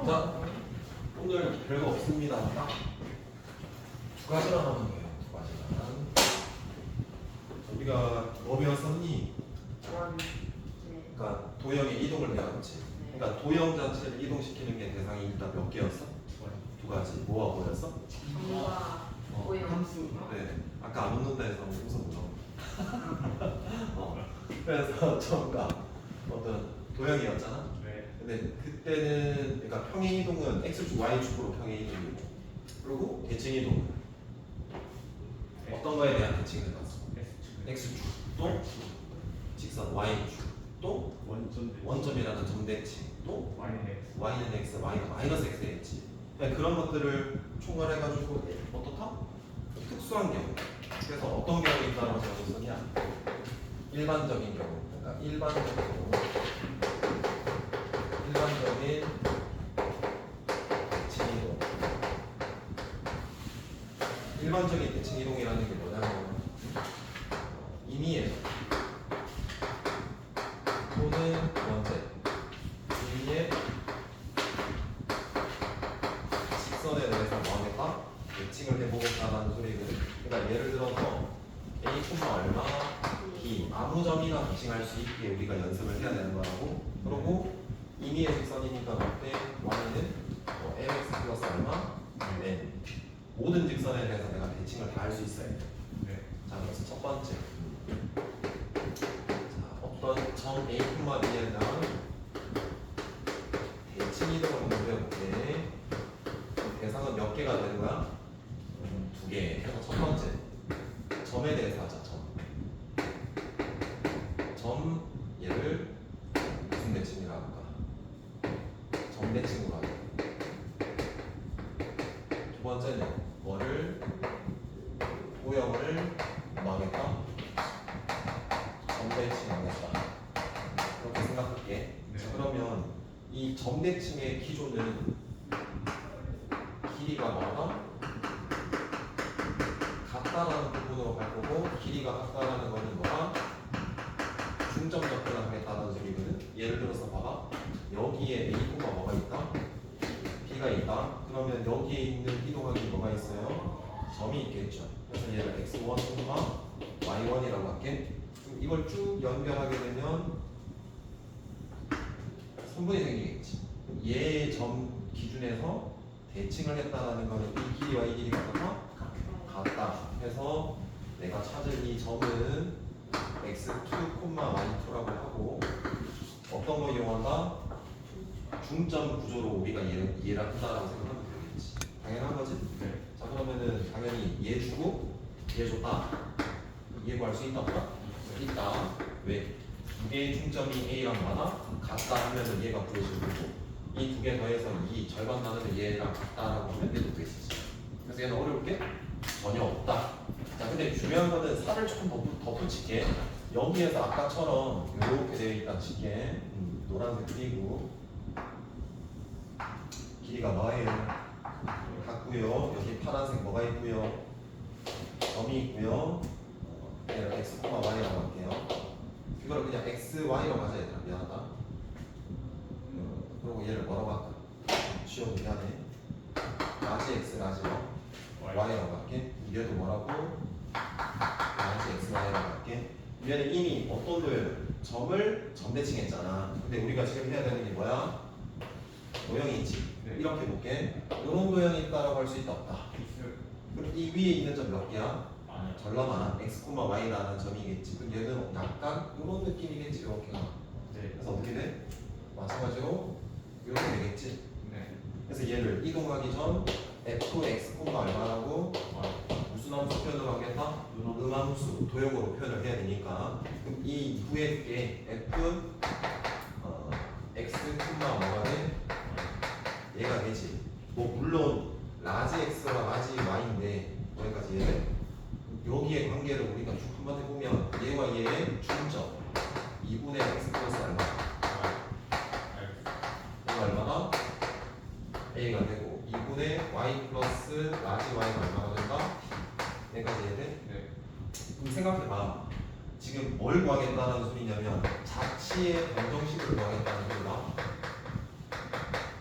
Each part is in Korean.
자, 오늘 별거 없습니다. 딱 두 가지만 하면 돼요. 두 가지만. 우리가 뭐 배웠었니? 그러니까 도형의 이동을 배웠지. 그러니까 도형 자체를 이동시키는 게 대상이 일단 몇 개였어? 두 가지. 뭐와 뭐였어? 점과 도형. 함수. 네. 아까 안 웃는다 해서 웃어보죠. 그래서 점과 어떤 도형이었잖아. 네. 근데 그때는 그러니까 평행 이동은 x축, y축으로 평행 이동이고, 그리고 대칭 이동은 어떤 거에 대한 대칭을 봤어? x축 또 직선, y축 또 원점이라는 점대칭 또 y는 x, y가 마이너스 x 되겠지. 그런 것들을 총괄해가지고 어떻다? 특수한 경우. 그래서 어떤 경우에 있다고 적었었냐? 일반적인 경우. 그러니까 일반적인 대칭 이동. 일반적인 대칭 이동이라는 게 뭐냐면 임의에서 또는 원제 임의의 직선에 대해서 뭐 하겠다? 대칭을 해보겠다라는 소리거든. 그러니까 예를 들어서 a, 얼마, b 아무 점이나 대칭할 수 있게 우리가 연습을 해야 되는 거라고. 그리고 임의의 직선이니까 그때 y는 mx 플러스 얼마, n 모든 직선에 대해서 내가 대칭을 다 할 수 있어야 돼. 자, 그래서 첫 번째. 자, 어떤 점 A, B에 대한 대칭 이동을 한번 배워볼게. 대상은 몇 개가 되는 거야? 두 개. 그래서 첫 번째. 점에 대해서 하자, 점. 얘를 무슨 대칭이라고 할까? 점 대칭으로 하자. 두 번째는 뭐를 도형을 망했다? 점대칭하겠다. 그렇게 생각할게. 자, 그러면 이 점대칭의 기조는 길이가 뭐다? 같다라는 부분으로 갈 거고, 길이가 같다라는 거는 뭐다? 중점 접근을 하겠다는 소리거든. 예를 들어서 봐봐. 여기에 A가 뭐가 있다? B가 있다. 그러면 여기에 있는 이동하기 뭐가 있어요? 점이 있겠죠. 그래서 얘를 x1, y1이라고 할게. 그럼 이걸 쭉 연결하게 되면 선분이 생기겠지. 얘의 점 기준에서 대칭을 했다는 거는 이 길이와 이 길이가 같다. 해서 내가 찾을 이 점은 x2, y2라고 하고, 어떤 거 이용한다? 중점 구조로 우리가 얘를 한다라고 생각하면 되겠지. 당연한 거지? 자, 그러면은 당연히 얘 주고 얘 줬다. 얘 구할 수 있다 없다? 있다. 왜? 두 개의 중점이 A랑 많아? 같다 하면은 얘가 구해질 거고, 이 두 개 더해서 이 절반 나누면 얘랑 같다라고 하면 얘도 구해지지. 그래서 얘는 어려울 게 전혀 없다. 자, 근데 중요한 거는 살을 조금 덧붙일게. 여기에서 아까처럼 이렇게 되어 있다 칠게. 노란색 그리고 길이가 뭐예요? 같고요. 여기 파란색 뭐가 있고요? 점이 있고요. 얘를 x, y라고 할게요. 이거를 그냥 x, y로 가자 얘들아. 미안하다. 그리고 얘를 뭐라고 할까? 쉬워도 미안해. 라지 x, 라지 y라고 할게. 얘도 뭐라고? 라지 x, y라고 할게. 얘는 이미 어떤 도형을? 점을 점대칭했잖아. 근데 우리가 지금 해야 되는 게 뭐야? 도형이 있지. 이렇게 볼게. 이런 도형이 있다라고 할 수 있다 없다. 그럼 이 위에 있는 점 몇 개야? 절라 많아. x, y라는 점이겠지. 그럼 얘는 약간 이런 느낌이겠지. 이렇게가. 그래서 어떻게 돼? 마찬가지로 이렇게 되겠지. 그래서 얘를 이동하기 전 f, x, 얼마라고 무슨 함수 표현을 하겠다? 음함수 도형으로 표현을 해야 되니까. 그럼 이 후에 게 f x, 뭐가 돼? 얘가 되지. 뭐 물론 라지 x와 라지 y인데 여기까지 얘는 여기의 관계를 우리가 쭉 한번 해보면 얘와 얘의 중점 2분의 x 플러스 얼마? 얘가 얼마나? a가 되고 2분의 y 플러스 라지 y가 얼마가 된다? 여기까지 얘네? 그럼 생각해봐. 지금 뭘 구하겠다는 소리냐면 자치의 방정식을 구하겠다는 소리다.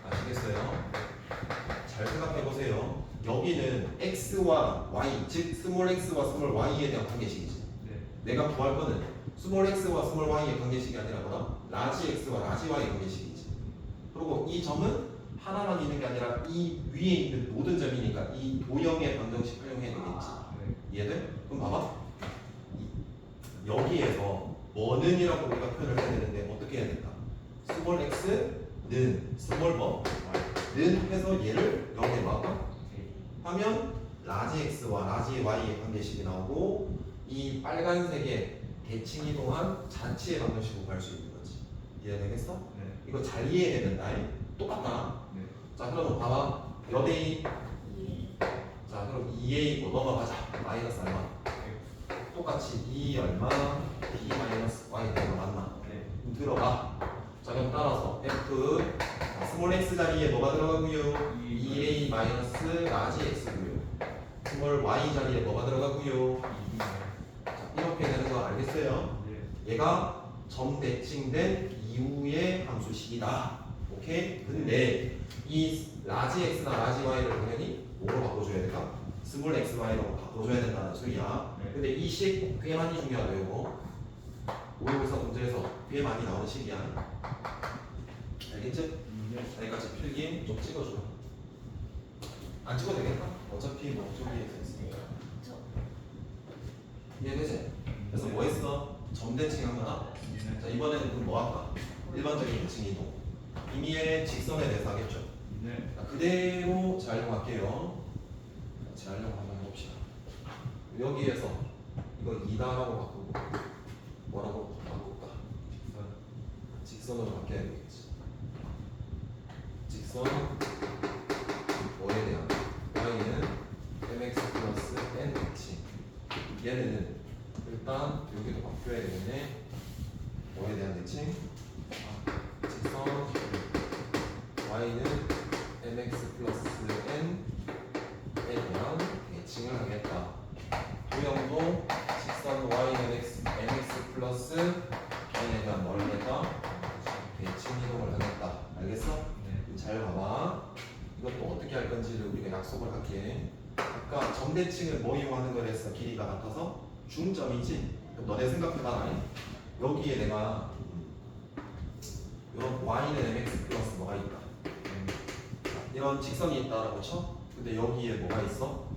아시겠어요? 여기는 x와 y, 즉 스몰 x와 스몰 y에 대한 관계식이지. 내가 구할 거는 스몰 x와 스몰 y의 관계식이 아니라 뭐다? 라지 x와 라지 y의 관계식이지. 그리고 이 점은 하나만 있는 게 아니라 이 위에 있는 모든 점이니까 이 도형의 방정식 활용해야 되겠지. 이해돼? 그럼 봐봐. 여기에서 뭐는이라고 우리가 표현을 해야 되는데 어떻게 해야 될까? 스몰 x는 스몰 뭐? 는 해서 얘를 여기에 넣을까? 하면 라지 x와 라지 y의 관계식이 나오고 이 빨간색의 대칭 이동한 자치의 방정식을 구할 수 있는 거지. 이해되겠어? 이거 잘 이해해야 된다. 똑같다. 자 그럼 봐봐. 여대이. 자 그럼 2a 뭐 넘어가자. 마이너스 얼마? 똑같이 2 얼마? b 마이너스 y 얼마 맞나? 그럼 들어가. 자 그럼 따라서 f 스몰 x 자리에 뭐가 들어가고요? 2a 마이너스 라지 x고요. 스몰 y 자리에 뭐가 들어가고요? 자, 이렇게 되는 거 알겠어요? 얘가 점 대칭된 이후의 함수식이다. 오케이? 근데 이 라지 x나 라지 y를 당연히 뭐로 바꿔줘야 될까? 스몰 x y로 바꿔줘야 된다는 소리야. 근데 이 식 꽤 많이 중요하다. 이거 모의고사 문제에서 꽤 많이 나오는 식이야. 알겠지? 여기까지 필기 좀 찍어줘. 안 찍어도 되겠다. 어차피 뭐 저기에 있으니까. 이해되지? 그래서 뭐 했어? 점대칭 한 거나? 자 이번에는 그럼 뭐 할까? 일반적인 대칭 이동. 임의의 직선에 대해서 하겠죠. 자, 그대로 재활용할게요. 재활용 한번 해봅시다. 여기에서 이거 2다라고 바꾸고 뭐라고 바꿀까? 직선으로 바뀌어야 되겠지. 직선 뭐에 대한 y는 mx 플러스 n 대칭. 얘는 일단 여기도 바뀌어야 되겠네. 뭐에 대한 대칭? 직선 y는 mx 플러스 n에 대한 대칭을 하겠다. 도형도 직선 y는 mx 플러스 n에 대한 뭘 하겠다? 대칭 이동을 하겠다. 알겠어? 잘 봐봐. 이것도 어떻게 할 건지를 우리가 약속을 할게. 아까 점대칭을 뭐 이용하는 걸 했어? 길이가 같아서 중점이지. 그럼 너네 생각해봐라. 여기에 내가 이런 y는 mx 플러스 뭐가 있다. 이런 직선이 있다라고 쳐. 근데 여기에 뭐가 있어?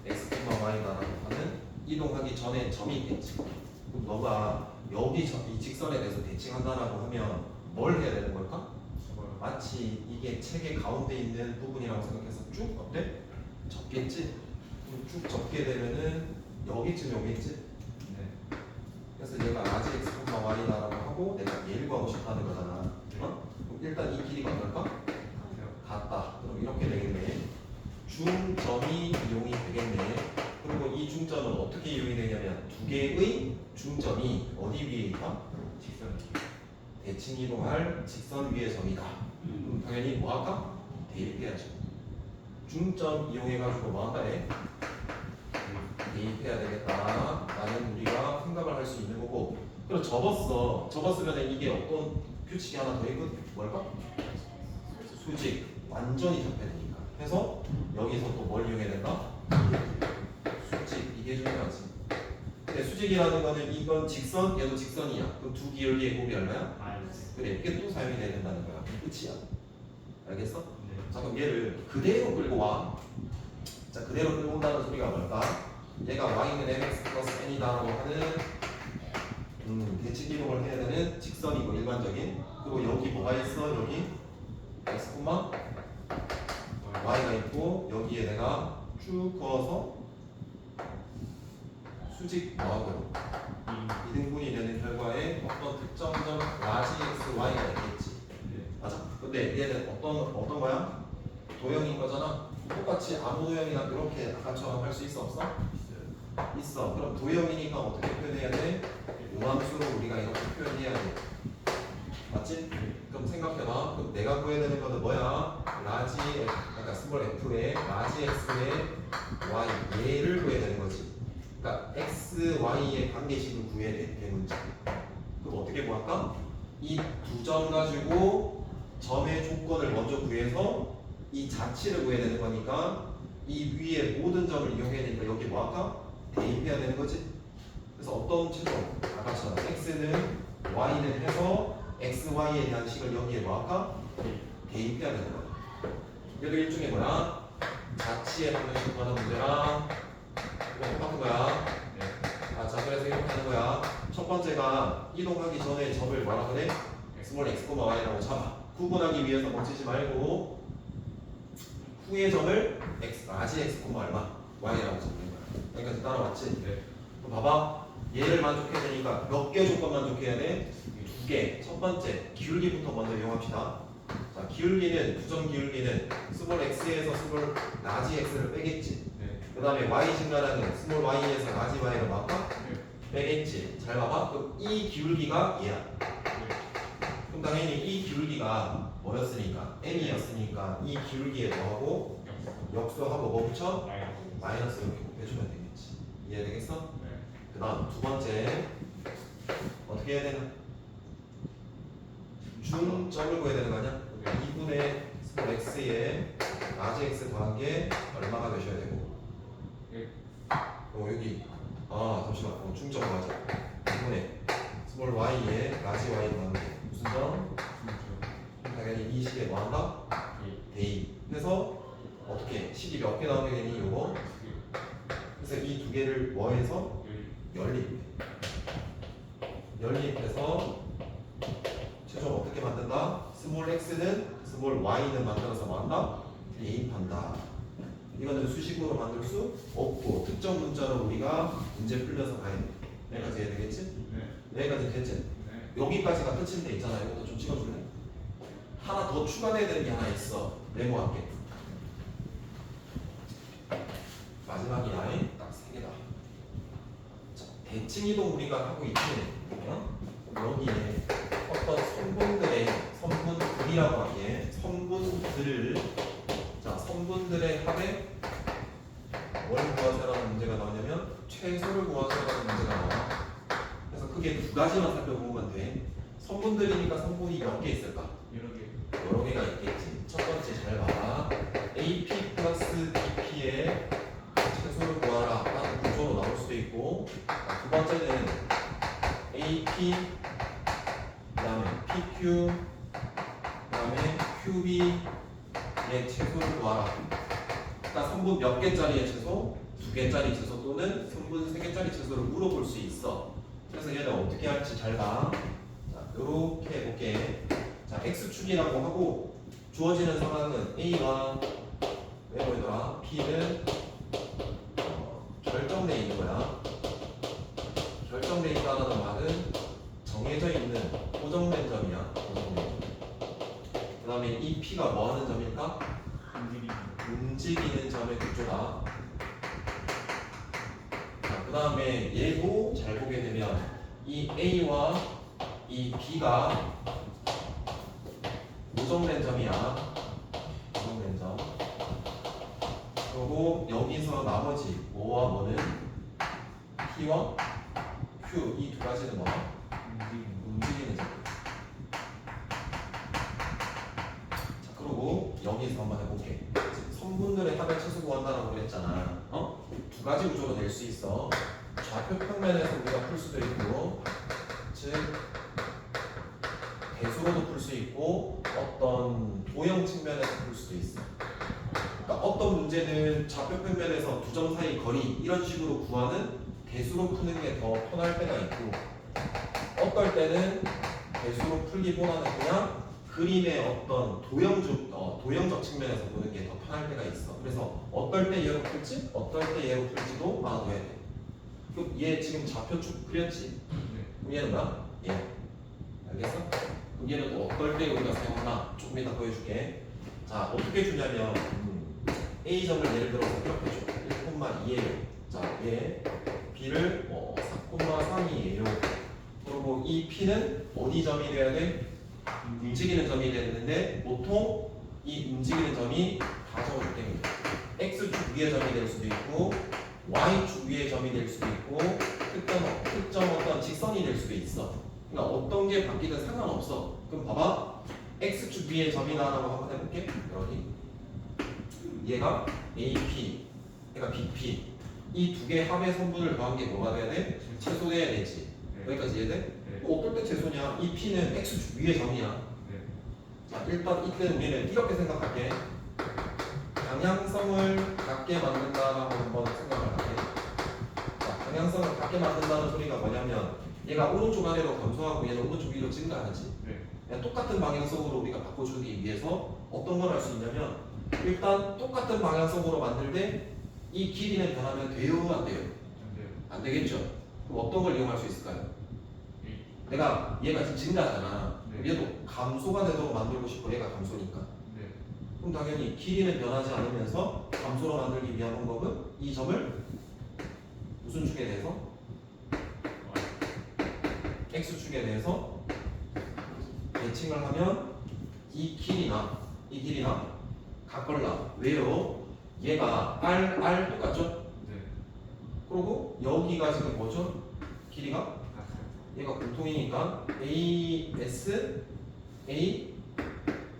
x, y다라고 하는 이동하기 전에 점이 있겠지. 그럼 너가 여기 이 직선에 대해서 대칭한다라고 하면 뭘 해야 되는 걸까? 마치 이게 책의 가운데 있는 부분이라고 생각해서 쭉 어때? 접겠지? 그럼 쭉 접게 되면은 여기쯤 오겠지? 그래서 얘가 라지 x, y다라고 하고 내가 얘를 구하고 싶다는 거잖아. 어? 그럼 일단 이 길이가 어떨까? 같다. 그럼 이렇게 되겠네. 중점이 이용이 되겠네. 그리고 이 중점은 어떻게 이용이 되냐면 두 개의 중점이 어디 위에 있다? 대칭 이동할 직선 위의 점이다. 그럼 당연히 뭐 할까? 대입해야죠. 중점 이용해가지고 뭐 한다 해? 대입해야 되겠다. 라는 우리가 생각을 할 수 있는 거고. 그리고 접었으면 이게 어떤 규칙이 하나 더 있거든. 뭘까? 수직. 완전히 접해야 되니까. 그래서 여기서 또 뭘 이용해야 된다? 수직. 이게 중요하지. 근데 수직이라는 거는 이건 직선, 얘도 직선이야. 그럼 두 기울기의 곱이 얼마야? 그래, 이게 또 사용이 돼야 된다는 거야. 끝이야. 알겠어? 자, 그럼 얘를 그대로 끌고 와. 자, 그대로 끌고 온다는 소리가 뭘까? 얘가 y는 mx 플러스 n이다라고 하는 대칭 이동을 해야 되는 직선이고 일반적인. 그리고 여기 뭐가 있어? 여기 x, y가 있고 여기에 내가 쭉 그어서 수직 뭐하고 이등분이 되는 결과에 어떤 특정점 라지 x, y가 있겠지. 맞아. 근데 얘는 어떤 거야? 도형인 거잖아. 똑같이 아무 도형이나 이렇게 아까처럼 할 수 있어 없어? 있어. 그럼 도형이니까 어떻게 표현해야 돼? 요함수로 우리가 이렇게 표현해야 돼. 맞지? 그럼 생각해봐. 그럼 내가 구해야 되는 거는 뭐야? 라지 그러니까 스몰 f의 라지 x의 y 얘를 구해야 되는 거지. 그러니까 x, y의 관계식을 구해야 돼. 대문자. 그럼 어떻게 구할까? 이 두 점 가지고 점의 조건을 먼저 구해서 이 자치를 구해야 되는 거니까 이 위에 모든 점을 이용해야 되니까 여기 뭐 할까? 대입해야 되는 거지. 그래서 어떤 최종 아까처럼 x는 y는 해서 xy에 대한 식을 여기에 뭐 할까? 대입해야 되는 거야. 얘도 일종의 뭐야? 자치의 방정식 구하는 문제랑 이거 똑같은 거야. 자 그래서 이렇게 하는 거야. 첫 번째가 이동하기 전에 점을 뭐라 그래? 스몰 x, y라고 잡아. 구분하기 위해서 멈추지 말고 후의 점을 라지 x, 얼마? y라고 잡는 거야. 여기까지 따라왔지? 그럼 봐봐. 얘를 만족해야 되니까 몇 개 조건 만족해야 돼? 두 개. 첫 번째 기울기부터 먼저 이용합시다. 자, 기울기는 두점 기울기는 스몰 x에서 스몰 라지 x를 빼겠지. 그 다음에 y 증가라는 스몰 y에서 라지 y를 막아 빼겠지. 잘 봐봐. 그럼 이 기울기가 얘야. 그럼 당연히 이 기울기가 뭐였으니까 m이었으니까 이 기울기에 뭐하고 역수하고 뭐 붙여? 마이너스 이렇게 곱해주면 되겠지. 이해되겠어? 그 다음 두 번째 어떻게 해야 되나? 중점을 구해야 되는 거 아니야? 2분의 스몰 x에 라지 x 더한 게 얼마가 되셔야 되고 여기 잠시만 중점을 하자. 2분의 스몰 y에 라지 y 더한 게 무슨 점? 당연히 이 식에 뭐 한다? 대입해서 어떻게 식이 몇 개 나오게 되니 요거? 그래서 이 두 개를 뭐해서? 연립해서 최종 어떻게 만든다? 스몰 x는 스몰 y는 만들어서 뭐 한다? 대입한다. 이거는 수식으로 만들 수 없고 특정 문자로 우리가 문제 풀려서 가야 돼. 여기까지 해야 되겠지? 여기까지 됐지? 여기까지가 끝인데 있잖아. 이것도 좀 찍어줄래? 하나 더 추가돼야 되는 게 하나 있어. 메모할게. 마지막이야. 딱 3개다. 자, 대칭 이동 우리가 하고 있지. 여기에 어떤 성분들의 성분들이라고 하기에 성분들의 합에 뭘 구하세요라는 문제가 나오냐면 최소를 구하세요라는 문제가 나와. 그래서 크게 두 가지만 살펴보면 돼. 성분들이니까 성분이 몇 개 있을까? 여러 개가 있겠지. 첫 번째 잘 봐봐. AP 플러스 BP의 최소를 구하라 라는 구조로 나올 수도 있고, 두 번째는 AP 그 다음에 PQ 그 다음에 QB의 최소를 구하라. 그러니까 성분 몇 개짜리의 최소? 2개짜리 최소 또는 성분 3개짜리 최소를 물어볼 수 있어. 그래서 얘는 어떻게 할지 잘 봐. 자, 요렇게 해볼게. 자, X축이라고 하고 주어지는 상황은 A와 왜 보이더라? P는 결정돼 있는 거야. 결정돼 있다는 말은 정해져 있는 고정된 점이야. 그 다음에 이 P가 뭐 하는 점일까? 움직이는 점의 구조다. 그 다음에 얘도 잘 보게 되면 이 A와 이 B가 고정된 점이야. 고정된 점. 그리고 여기서 나머지 뭐와 뭐는 P와 Q 이 두 가지는 뭐? 움직이는 점. 자, 그리고 여기서 한번 해볼게. 성분들의 합의 최소 구한다라고 그랬잖아. 두 가지 구조로 낼 수 있어. 좌표 평면에서 우리가 풀 수도 있고, 즉 대수로도 풀 수 있고 어떤 도형 측면에서 풀 수도 있어. 그러니까 어떤 문제는 좌표 평면에서 두 점 사이 거리 이런 식으로 구하는 대수로 푸는 게 더 편할 때가 있고, 어떨 때는 대수로 풀기보다는 그냥 그림의 어떤 도형적 측면에서 보는 게 더 편할 때가 있어. 그래서 어떨 때 얘로 풀지, 어떨 때 얘로 풀지도 알아둬야 돼. 그럼 얘 지금 좌표축 그렸지? 그럼 얘는 뭐야? 얘. 알겠어? 그럼 얘는 어떨 때 우리가 사용하나 조금 이따 보여줄게. 자, 어떻게 주냐면 A점을 예를 들어서 이렇게 줘. 1,2예요. 자, 얘 B를 4,3이에요. 그리고 이 P는 어디 점이 돼야 돼? 움직이는 점이 되는데 보통 이 움직이는 점이 다 적어줄 때입니다. X축 위의 점이 될 수도 있고 Y축 위의 점이 될 수도 있고 특정 어떤 직선이 될 수도 있어. 그러니까 어떤 게 바뀌든 상관없어. 그럼 봐봐. X축 위의 점이다라고 한번 해볼게. 여기 얘가 AP, 얘가 BP. 이 두 개 합의 성분을 더한 게 뭐가 돼야 돼? 최소돼야 되지. 여기까지 이해돼? 네. 어떨 때 최소냐? 이 P는 X축 위의 점이야. 네. 자, 일단 이때는 우리는 이렇게 생각할게. 방향성을 갖게 만든다라고 한번 생각을 할게. 자, 방향성을 갖게 만든다는 소리가 뭐냐면 얘가 오른쪽 아래로 감소하고 얘는 오른쪽 위로 증가하지. 네. 그냥 똑같은 방향성으로 우리가 바꿔주기 위해서 어떤 걸 할 수 있냐면 일단 똑같은 방향성으로 만들 때 이 길이는 변하면 돼요, 안 돼요? 안 돼요. 안 되겠죠? 그럼 어떤 걸 이용할 수 있을까요? 내가 얘가 지금 증가하잖아. 네. 얘도 감소가 되도록 만들고 싶어. 얘가 감소니까. 네. 그럼 당연히 길이는 변하지 않으면서 감소로 만들기 위한 방법은 이 점을 무슨 축에 대해서? X축에 대해서 대칭을 하면 이 길이나 같걸라. 왜요? 얘가 R 똑같죠? 네. 그리고 여기가 지금 뭐죠? 길이가? 같아요. 얘가 공통이니까 AS, A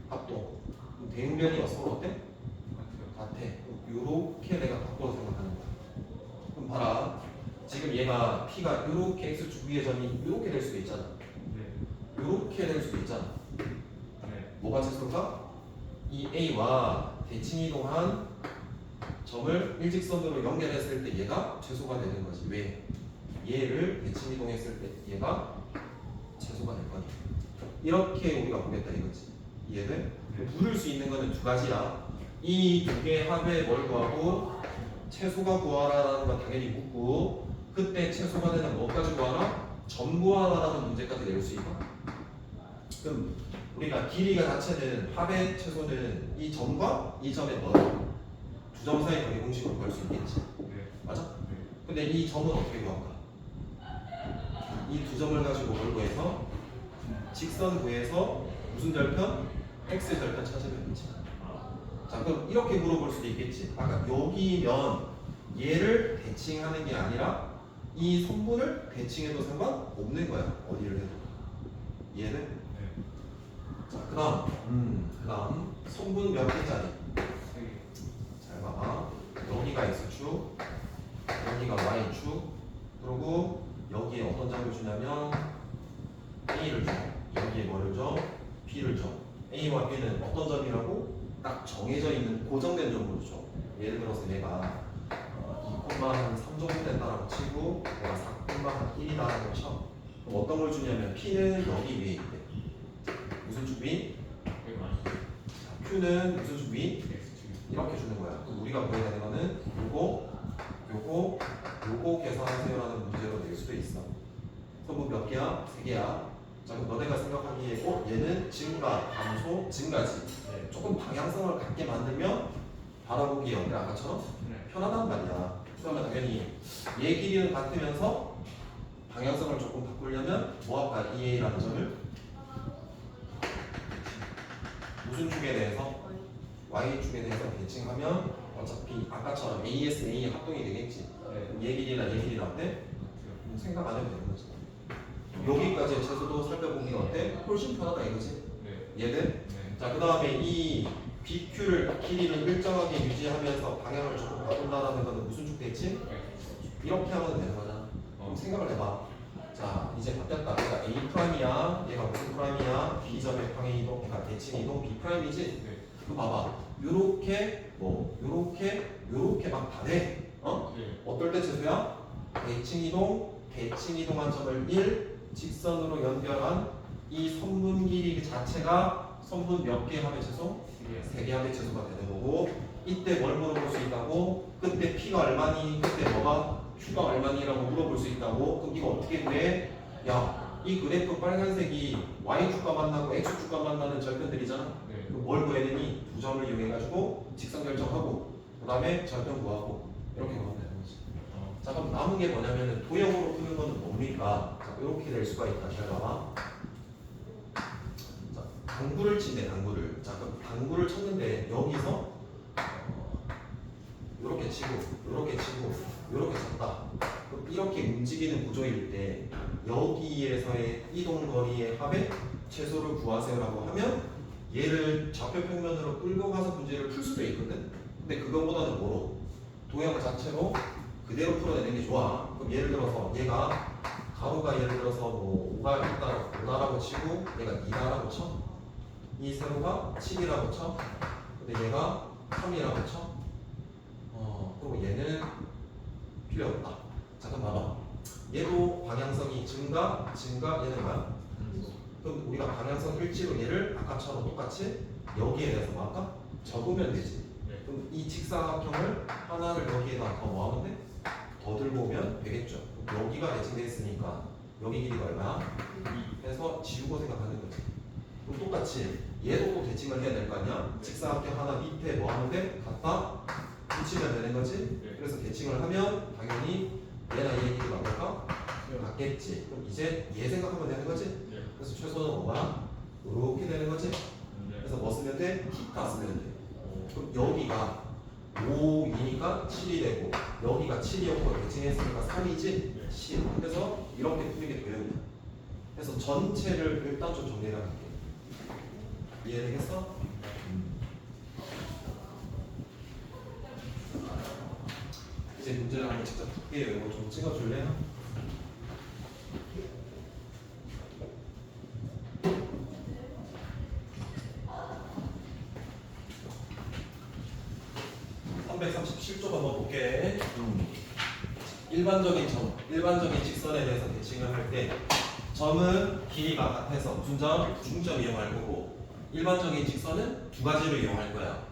합동. 그럼 대응변이 서로 어때? 같아요. 같아. 요렇게 내가 바꿔서 생각하는 거야. 그럼 봐라. 지금 얘가 P가 요렇게 X축 위의 점이 요렇게 될 수도 있잖아. 네. 요렇게 될 수도 있잖아. 네. 뭐가 최소일까? 이 A와 대칭이동한 점을 일직선으로 연결했을 때 얘가 최소가 되는 거지. 왜? 얘를 대칭이동했을 때 얘가 최소가 될 거니. 이렇게 우리가 보겠다 이거지. 이해돼? 네. 부를 수 있는 거는 두 가지야. 이 두 개 합에 뭘 구하고 최소가 구하라는 건 당연히 묻고 그때 최소가 되는 뭐까지 구하라? 점 구하라라는 문제까지 낼 수 있다. 그럼 우리가 길이가 자체는 합의 최소는 이 점과 이 점의 뭐야? 두 점 사이 거리 공식으로 구할 수 있겠지. 네. 맞아? 네. 근데 이 점은 어떻게 구할까? 이 두 점을 가지고 뭘 구해서 직선 구해서 무슨 절편? X 절편 찾으면 되지. 자, 그럼 이렇게 물어볼 수도 있겠지. 아까 여기면 얘를 대칭하는 게 아니라 이 성분을 대칭해도 상관없는 거야. 어디를 해도. 이해돼? 네. 자, 그다음 성분 몇 개짜리? 세 개. 잘 봐봐. 여기가 X축, 여기가 Y축, 그리고 여기에 어떤 점을 주냐면 A를 줘. 여기에 뭐를 줘? B를 줘. A와 B는 어떤 점이라고? 딱 정해져 있는 고정된 점으로 줘. 예를 들어서 내가 2,3 정도 된다라고 치고 내가 4,1이다라고 쳐. 그럼 어떤 걸 주냐면 P는 여기 위에 있대. 무슨 축 위? 여기 많이. Q는 무슨 축 위? X축. 이렇게 주는 거야. 그럼 우리가 보여야 되는 거는 요거 계산하세요라는 문제로 낼 수도 있어. 성분 몇 개야? 3개야. 자, 그럼 너네가 생각하기에 얘는 증가, 감소, 증가지. 네. 조금 방향성을 갖게 만들면 바라보기에 어때? 아까처럼 네. 편하단 말이야. 그러면 당연히 얘 길이는 같으면서 방향성을 조금 바꾸려면 뭐 할까? EA라는 점을 무슨 축에 대해서? Y축에 대해서 대칭하면 어차피 아까처럼 AS, A 합동이 되겠지. 네. 그럼 얘 길이나 얘 길이는 어때? 같아요. 생각 안 해도 되는 거지. 여기까지의 최소도 살펴보기가 어때? 훨씬 편하다 이거지. 네. 얘들? 네. 자, 그 다음에 이 BQ를 길이를 일정하게 유지하면서 방향을 조금 바꾼다라는 거는 무슨 축 됐지? 이렇게 하면 되는 거잖아. 그럼 생각을 해봐. 자, 이제 바뀌었다. 얘가 A 프라임이야. 얘가 무슨 프라임이야? B 점의 방향 이동, 그러니까 대칭 이동 B 프라임이지. 네. 그럼 봐봐. 요렇게 요렇게 막 다 돼. 어? 네. 어떨 때 최소야? 대칭 이동한 점을 1 직선으로 연결한 이 선분 길이 자체가 선분 몇 개 합의 최소? 세 개. 3개 합의 최소가 되는 거고 이때 뭘 물어볼 수 있다고? 그때 P가 얼마니? 그때 뭐가? Q가 얼마니라고 물어볼 수 있다고? 그럼 이거 어떻게 구해? 야, 이 그래프 빨간색이 Y축과 만나고 X축과 만나는 절편들이잖아. 네. 그럼 뭘 구해야 되니? 두 점을 이용해가지고 직선 결정하고 그 다음에 절편 구하고 이렇게 구하면 되는 거지. 자, 그럼 남은 게 뭐냐면 도형으로 푸는 거는 뭡니까? 자, 이렇게 될 수가 있다. 잘 봐봐. 자, 당구를 친대, 당구를. 자, 그럼 당구를 쳤는데 여기서 이렇게 치고, 이렇게 치고, 이렇게 쳤다. 그럼 이렇게 움직이는 구조일 때 여기에서의 이동 거리의 합의 최소를 구하세요라고 하면 얘를 좌표 평면으로 끌고 가서 문제를 풀 수도 있거든. 근데 그거보다는 뭐로? 도형 자체로 그대로 풀어내는 게 좋아. 그럼 예를 들어서 얘가 가로가 예를 들어서 뭐 5가 있다 5다라고 치고 얘가 2다라고 쳐. 이 세로가 7이라고 쳐. 근데 얘가 3이라고 쳐. 그럼 얘는 필요 없다. 잠깐 봐봐. 얘도 방향성이 증가, 얘는 뭐야? 그럼 우리가 방향성 일치로 얘를 아까처럼 똑같이 여기에 대해서 뭐 할까? 적으면 되지. 네. 그럼 이 직사각형을 하나를 여기에다 더 뭐하면 돼? 더 들고 오면 되겠죠. 그럼 여기가 대칭돼 있으니까 여기 길이가 얼마야? 해서 지우고 생각하는 거지. 그럼 똑같이 얘도 또 대칭을 해야 될 거 아니야? 직사각형 하나 밑에 뭐 하면 돼? 갖다 붙이면 되는 거지. 네. 그래서 대칭을 하면 당연히 얘나 얘 길이가 뭘까? 같겠지. 그럼 이제 얘 생각하면 되는 거지. 네. 그래서 최소는 뭐야? 이렇게 되는 거지. 네. 그래서 뭐 쓰면 돼? 기타 쓰면 돼. 오. 그럼 여기가 5이니까 7이 되고 여기가 7이었고 대칭했으니까 3이지? 네. 10. 그래서 이렇게 푸는 게 도형이야. 그래서 전체를 일단 좀 정리를 할게. 이해되겠어? 이제 문제를 한번 직접 풀게요. 이거 좀 찍어줄래? (337쪽) 한번 볼게. 일반적인 직선에 대해서 대칭을 할 때 점은 길이가 같아서 무슨 점? 중점 이용할 거고 일반적인 직선은 두 가지를 이용할 거야.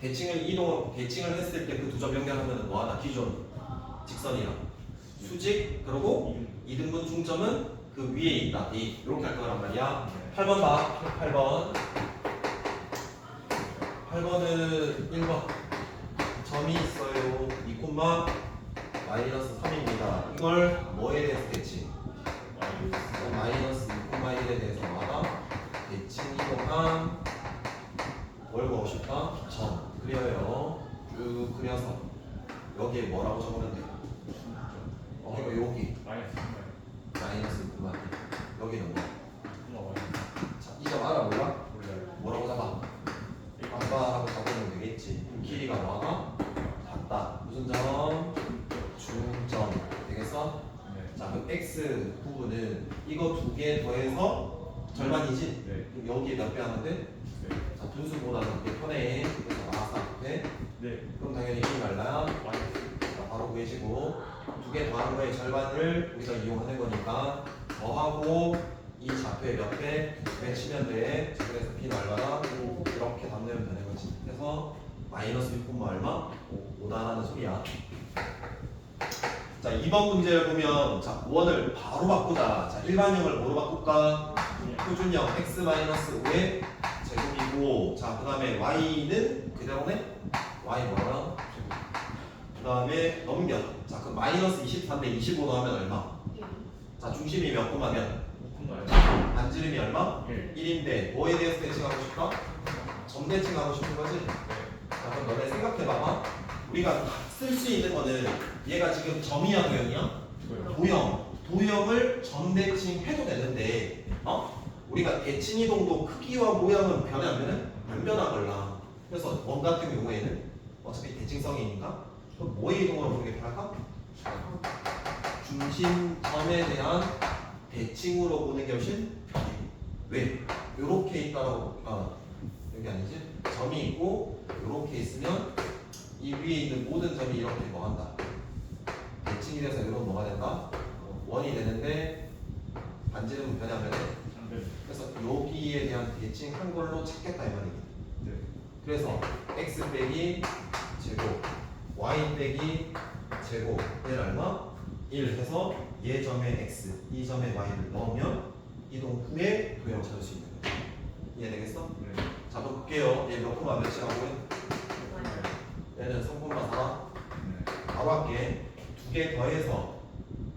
대칭을 했을 때 그 두 점 연결하면 뭐 하나? 기존 직선이랑 수직 그리고 이등분 중점은 그 위에 있다. 이렇게 할 거란 말이야. 8번 봐. 8번은 1번 점이 있어요. 2, 마이너스 3입니다. 이걸 뭐에 대해서 대칭? 마이너스 2,1에 대해서 마다 대칭 이동한 뭘 보고 싶다? 점 그려요. 쭉 그려서 여기에 뭐라고 적으면 돼? 이거 여기 마이너스 2,1 여기는 뭐? 자, 이 점 알아 몰라? 뭐라고 잡아? 아빠라고 적으면 되겠지. 그럼 길이가 뭐가? 같다. 무슨 점? 중점 되겠어? 자 그럼 x 부분은 이거 두 개 더해서 절반이지? 네. 그럼 여기에 몇 배 하는데? 자 분수보다는 그게 편해. 그래서 마사 앞에 그럼 당연히 이 말라. 자, 바로 구해지고 두 개 더하는 거의 절반을 우리가 이용하는 거니까 더하고 이 좌표에 몇 배? 배 치면 돼. 그래서 b 얼마나? 이렇게 답내면 되는 거지. 그래서 마이너스 6분모 얼마? 5다라는 소리야. 자 2번 문제를 보면 자 원을 바로 바꾸자. 자 일반형을 뭐로 바꿀까? 표준형 x-5의 제곱이고 자 그 다음에 y는 그대로네? y 뭐라? 그 다음에 넘겨. 자 그럼 마이너스 24인데 25 더하면 얼마? 자 중심이 몇 콤마면? 반지름이 얼마? 1인데 뭐에 대해서 대칭하고 싶다? 점 대칭하고 싶은 거지? 자 그럼 너네 생각해봐봐. 우리가 쓸 수 있는 거는 얘가 지금 점이야 도형이야? 도형을 점 대칭해도 되는데 우리가 대칭 이동도 크기와 모양은 변해 안 변해? 안 변하걸라. 그래서 원 같은 경우에는 어차피 대칭성이니까 그럼 뭐의 이동으로 보는 게 편할까? 중심점에 대한 대칭으로 보는 게 훨씬 편해. 왜? 요렇게 있다라고 여기 아니지? 점이 있고 요렇게 있으면 이 위에 있는 모든 점이 이렇게 뭐 한다? 대칭이 돼서 이런 뭐가 된다? 원이 되는데 반지름은 변해 안 변해? 그래서 여기에 대한 대칭한 걸로 찾겠다 이 말이야. 그래서 x 빼기 제곱 y 빼기 제곱 얘를 얼마? 1 해서 얘 점에 x 이 점에 y를 넣으면 이동 후에 도형 찾을 수 있는 거야. 이해되겠어? 자 그럼 볼게요. 얘 몇 콤마 몇이라고 해? 얘는 3,4 바로 할게. 두 개 더해서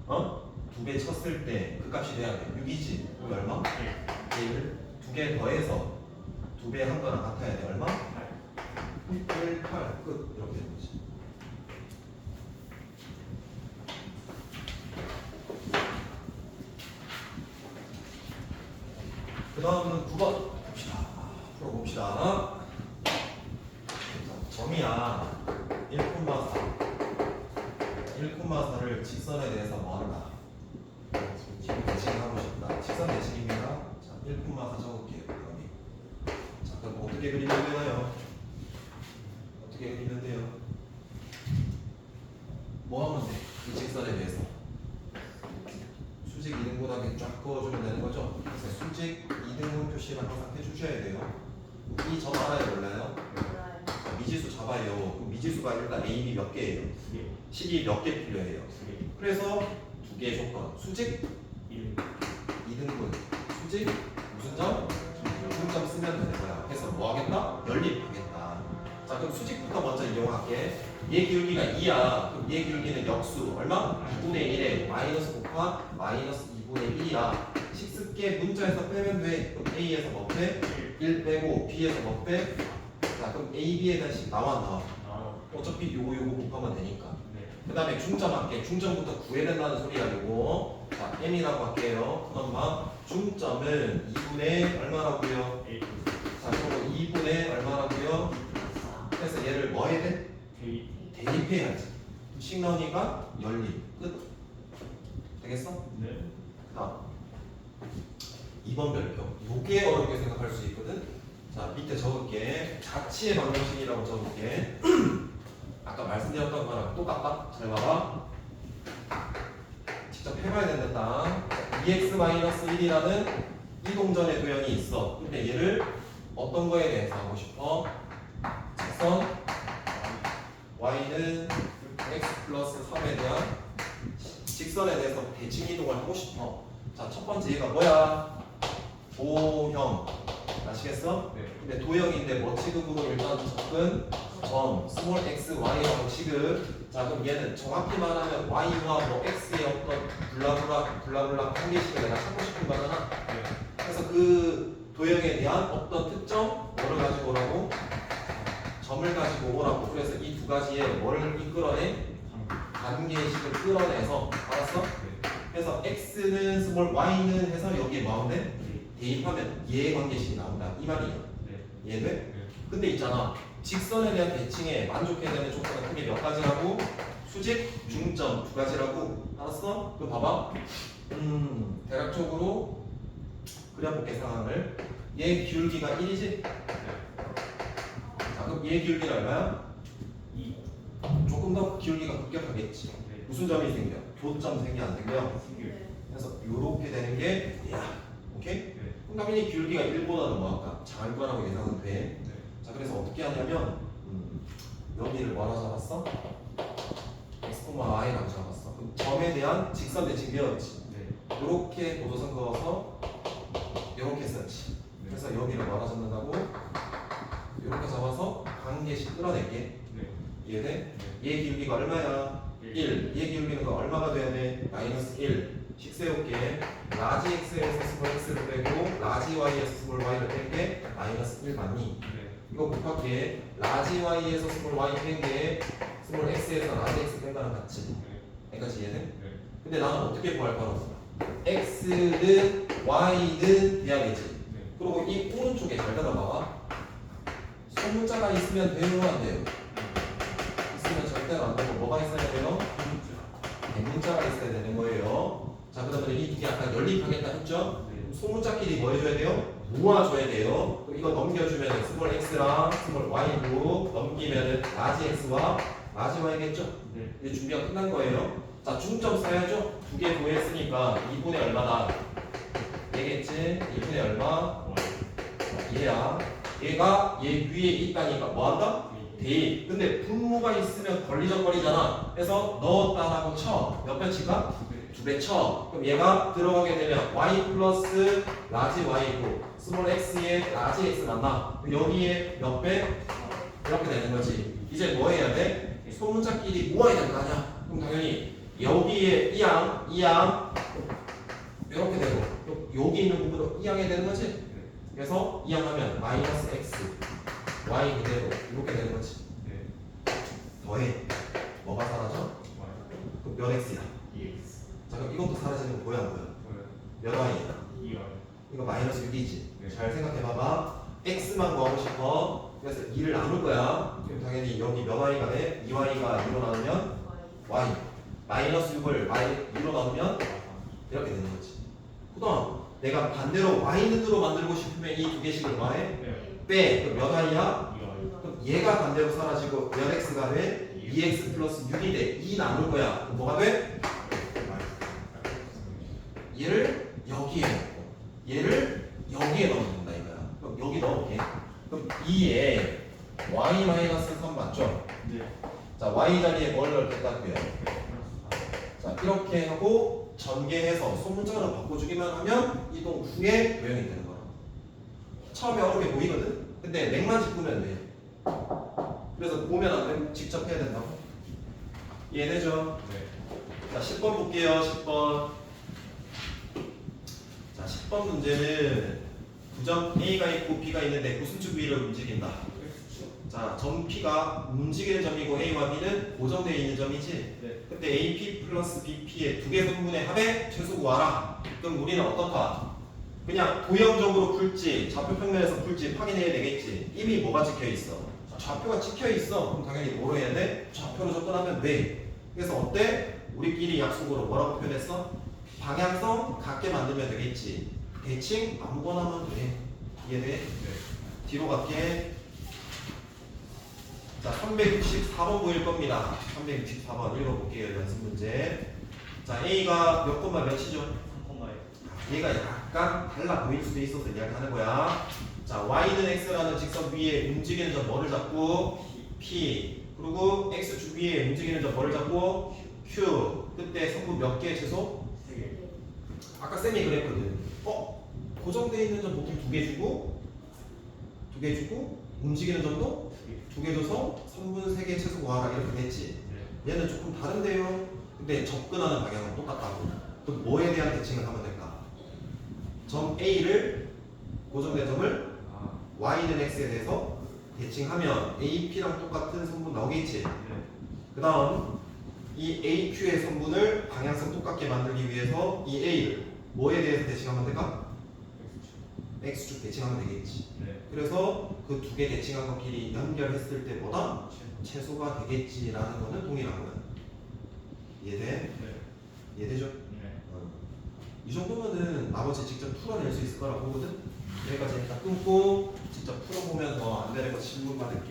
두 배 쳤을 때 그 값이 돼야 돼. 6이지? 그럼 얼마? 1. 두 개 더해서 두 배 한 거랑 같아야 돼. 얼마? 1, 8. 끝. 이렇게 되는 거지. 그 다음은 9번 봅시다. 풀어봅시다. 점이야 1,4를 직선에 대해서 뭐한다? 지금 대칭하고 싶다. 직선 대칭입니다. 자, 1,4 적을게요. 여기. 자, 그럼 어떻게 그리면 되나요? 어떻게 그리면 돼요? 뭐 하면 돼? 이 직선에 대해서 수직 이등분하게 쫙 그어주면 되는 거죠? 그래서 수직 이등분 표시를 항상 해주셔야 돼요. 이 점 알아요, 몰라요? 몰라요. 자, 미지수 잡아요. 그럼 미지수가 일단 A, B 몇 개예요? 2개. 식이 몇 개 필요해요? 2개. 그래서 두 개의 조건. 수직 1. 이등분. 수직 무슨 점? 중점 쓰면 되는 거야. 그래서 뭐 하겠다? 연립하겠다. 자, 그럼 수직부터 먼저 이용할게. 얘 기울기가 2야. 그럼 얘 기울기는 역수 얼마? 2분의 1에 마이너스 곱하 마이너스 2분의 1이야. 식습계 문자에서 빼면 돼. 그럼 A에서 뭐 빼? 1 빼고 B에서 뭐 빼? 자, 그럼 A, B에 대한 식 나와 안 나와? 어차피 요거 곱하면 되니까. 네. 그 다음에 중점 할게. 중점부터 구해야 된다는 소리야 요거. 자, M이라고 할게요. 큰 엄마. 중점은 2분의 얼마라고요? 8. 자, 그리고 2분의 얼마라고요? 그래서 얘를 뭐 해야 돼? 대입해야지. 식 나오니까 연립. 끝. 되겠어? 네. 다음 2번 별표. 요게 어렵게 생각할 수 있거든. 자, 밑에 적을게. 자치의 방정식이라고 적을게. 아까 말씀드렸던 거랑 똑같다. 잘 봐봐. 직접 해봐야 된다. 2x-1이라는 이동전의 도형이 있어. 근데 얘를 어떤 거에 대해서 하고 싶어? 직선 y는 x 플러스 3에 대한 직선에 대해서 대칭 이동을 하고 싶어. 자, 첫 번째 얘가 뭐야? 도형. 아시겠어? 네. 근데 도형인데 뭐 취급으로 일단 접근 점 스몰 x y라고 취급. 자, 그럼 얘는 정확히 말하면 y와 뭐 x의 어떤 블라블라 관계식을 내가 찾고 싶은 거잖아. 네. 그래서 그 도형에 대한 어떤 특정 뭐를 가지고 오라고? 점을 가지고 오라고. 그래서 이 두 가지에 뭐를 이끌어내? 관계식을 끌어내서. 알았어? 네. 그래서 x는 스몰 y는 해서 여기에 뭐 하면 돼? 네. 대입하면 얘 관계식이 나온다. 이 말이야. 네. 이해돼? 네. 근데 있잖아. 직선에 대한 대칭에 만족해야 되는 조건은 크게 몇 가지라고? 수직, 중점 두 가지라고. 알았어? 그럼 봐봐. 대략적으로 그려볼게 상황을. 얘 기울기가 1이지? 자, 그럼 얘 기울기는 얼마야? 2. 조금 더 기울기가 급격하겠지. 네. 무슨 점이 생겨? 교점 생겨 안 생겨? 신규. 그래서 요렇게 되는 게 얘야. 오케이? 네. 그럼 당연히 기울기가 1보다는 뭐 할까? 작을 거라고 예상은 돼. 네. 자, 그래서 어떻게 하냐면 여기를 뭐라 잡았어? x, y라고 잡았어. 그럼 점에 대한 직선 대칭 배웠지. 네. 요렇게 도도선 그어서 요렇게 썼지. 네. 그래서 여기를 뭐라 잡는다고? 요렇게 잡아서 관계식 끌어낼게. 네. 이해돼? 네. 얘 기울기가 얼마야? 1. 얘 기울기는 거 얼마가 돼야 돼? 마이너스 1. 식 세울게. 라지 x에서 스몰 x를 빼고 라지 y에서 스몰 y를 뺄게. 마이너스 1 맞니? 네. 이거 곱할게. 라지 y에서 스몰 y 뺀게 스몰 x에서 라지 x 뺀 거랑 같지. 여기까지 이해돼? 네. 근데 나는 어떻게 구할 거라고? x는 y는 돼야겠지. 네. 그리고 이 오른쪽에 잘 들어봐봐. 소문자가 있으면 돼요, 안 돼요? 있으면 절대로 안 되고 뭐가 있어야 돼요? 대문자가 있어야 되는 거예요. 자, 그러면 이 두 개 아까 연립하겠다 했죠? 네. 소문자끼리 뭐 해줘야 돼요? 모아줘야 돼요. 그럼 이거 넘겨주면 스몰 x랑 스몰 y로 넘기면 라지 x와 라지 y겠죠? 네. 이제 준비가 끝난 거예요. 자, 중점 써야죠. 두 개 구했으니까 2분의 얼마다? 얘겠지? 2분의 얼마? 얘야. 얘가 얘 위에 있다니까 뭐 한다? 대입. 근데 분모가 있으면 걸리적거리잖아. 그래서 넣었다라고 쳐. 몇 배 치가? 두 배 쳐. 그럼 얘가 들어가게 되면 y 플러스 라지 y고 스몰 x에 라지 x 만나. 그럼 여기에 몇 배? 이렇게 되는 거지. 이제 뭐 해야 돼? 소문자끼리 모아야 되는 거 아니야? 그럼 당연히 여기에 이양 이렇게 되고 여기 있는 부분은 이양이 되는 거지. 그래서 이양하면 마이너스 x y 그대로 이렇게 되는 거지. 네. 더해. 뭐가 사라져? 그럼 몇 x야? EX. 자, 그럼 이것도 사라지는 거 보여 안 보여? 몇 y야? 2월. 이거 마이너스 6이지. 네. 잘 생각해봐봐. x만 구하고 싶어. 그래서 2를 나눌 거야. 그럼 당연히 여기 몇 y가 돼? 2y가 2로 나누면 y. 마이너스 6을 2로 나누면 이렇게 되는 거지. 그다음 내가 반대로 y는으로 만들고 싶으면 이 두 개씩을 뭐해? 네. 빼. 그럼 몇 y야? 이거 그럼 얘가 반대로 사라지고 몇 x가 돼? 2x 플러스 6이 돼. 2 나눌 거야. 그럼 뭐가 돼? 얘를 여기에 넣고 얘를 여기에 넣으면 된다 이거야. 그럼 여기 넣을게. 그럼 2에 y-3 맞죠? 네. 자, y 자리에 뭘 넣겠다고요? 자, 이렇게 하고 전개해서 소문자로 바꿔주기만 하면 이동 후에 도형이 되는 거야. 처음에 어렵게 보이거든? 근데 맥만 짚으면 돼. 그래서 보면 안 돼. 직접 해야 된다고. 이해되죠? 네. 자, 10번 볼게요. 10번. 자, 10번 문제는 구점 A가 있고 B가 있는데 구순축 B를 움직인다. 자, 점 P가 움직이는 점이고 A와 B는 고정되어 있는 점이지. 네. 그때 AP 플러스 BP의 두 개 성분의 합의 최소 구하라. 그럼 우리는 어떨까? 그냥 도형적으로 풀지, 좌표 평면에서 풀지 확인해야 되겠지. 이미 뭐가 찍혀 있어? 좌표가 찍혀 있어. 그럼 당연히 뭐로 해야 돼? 좌표로 접근하면 돼. 그래서 어때? 우리끼리 약속으로 뭐라고 표현했어? 방향성 같게 만들면 되겠지. 대칭 아무거나 하면 돼. 이해돼? 네. 뒤로 갈게. 자, 364번 보일 겁니다. 364번 읽어볼게요. 연습 문제. 자, A가 몇 콤마 몇이죠? 3콤마에 얘가 약간 달라 보일 수도 있어서 이야기하는 거야. 자, Y는 X라는 직선 위에 움직이는 점 뭐를 잡고? P. 그리고 X축 위에 움직이는 점 뭐를 잡고? Q. 그때 성분 몇 개 최소? 3개. 아까 쌤이 그랬거든. 고정되어 있는 점 보통 2개 주고, 2개 주고, 움직이는 점도 2개 줘서 성분 3개 최소 구하라 이렇게 됐지. 네. 얘는 조금 다른데요. 근데 접근하는 방향은 똑같다고. 그럼 뭐에 대한 대칭을 하면 될까? 점 A를 고정된 점을 아. Y는 X에 대해서 대칭하면 AP랑 똑같은 성분 나오겠지. 네. 그 다음 이 AQ의 성분을 방향성 똑같게 만들기 위해서 이 A를 뭐에 대해서 대칭하면 될까? X축 대칭하면 되겠지. 네. 그래서 그 두 개 대칭한 것끼리 연결했을 때 뭐다? 최소가 되겠지라는 거는 동일한 거야. 이해돼? 네. 이해되죠? 네. 이 정도면은 나머지 직접 풀어낼 수 있을 거라고 보거든? 여기까지 일단 끊고 직접 풀어보면서 안 되는 거 질문 받을게.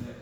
네.